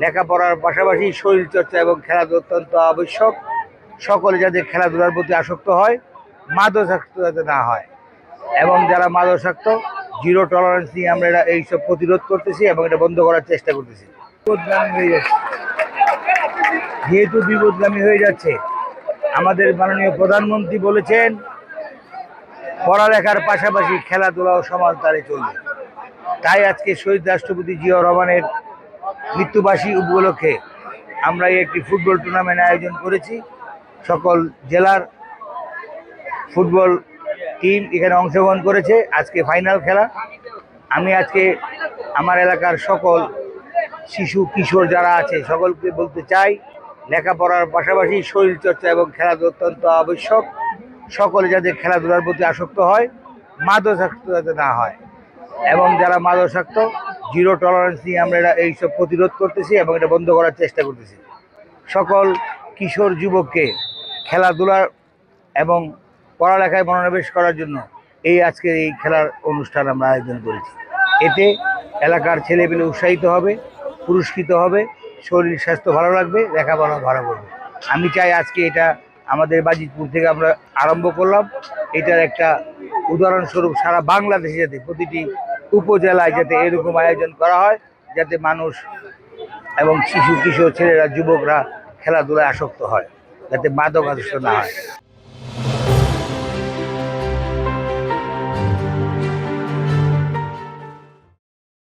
লেখাপড়ার পাশাপাশি শরীরচর্চা এবং খেলাধুলা অত্যন্ত আবশ্যক। সকলে যাতে খেলাধুলার প্রতি আসক্ত হয়, মাদকাসক্ত যাতে না হয়, এবং যারা মাদকাসক্ত জিরো টলারেন্স নিয়ে আমরা এইসব প্রতিরোধ করতেছি এবং এটা বন্ধ করার চেষ্টা করতেছি। বিপদগামী হয়ে যাচ্ছে, যেহেতু বিপদগামী হয়ে যাচ্ছে, আমাদের মাননীয় প্রধানমন্ত্রী বলেছেন পড়ালেখার পাশাপাশি খেলাধুলাও সমান তালে চলবে। তাই আজকে শহীদ রাষ্ট্রপতি জিয়াউর রহমানের মৃত্যুবার্ষিকী উপলক্ষে আমরা একটি ফুটবল টুর্নামেন্ট আয়োজন করেছি। সকল জেলার ফুটবল টিম এখানে অংশগ্রহণ করেছে। আজকে ফাইনাল খেলা। আমি আজকে আমার এলাকার সকল শিশু কিশোর যারা আছে সকলকে বলতে চাই, লেখাপড়ার পাশাপাশি শরীরচর্চা এবং খেলাধুলা অত্যন্ত আবশ্যক। সকলে যাতে খেলাধুলার প্রতি আসক্ত হয়, মাদকাসক্ত যাতে না হয়, এবং যারা মাদকাসক্ত জিরো টলারেন্স নিয়ে আমরা এইসব প্রতিরোধ করতেছি এবং এটা বন্ধ করার চেষ্টা করতেছি। সকল কিশোর যুবককে খেলাধুলার এবং পড়ালেখায় মনোনিবেশ করার জন্য আজকের এই খেলার অনুষ্ঠান আমরা আয়োজন করেছি। এতে এলাকার ছেলেপেলে উৎসাহিত হবে, পুরস্কৃত হবে, শরীর স্বাস্থ্য ভালো লাগবে, লেখাপড়া ভালো করবে। আমি চাই আজকে এটা আমাদের বাজিতপুর থেকে আমরা আরম্ভ করলাম। এটার একটা উদাহরণস্বরূপ সারা বাংলাদেশে যাতে প্রতিটি উপজেলায় যাতে এরকম আয়োজন করা হয়, যাতে মানুষ এবং শিশু কিশোর ছেলেরা যুবকরা খেলাধুলায় আসক্ত হয়, যাতে মাদকাসক্ত না হয়।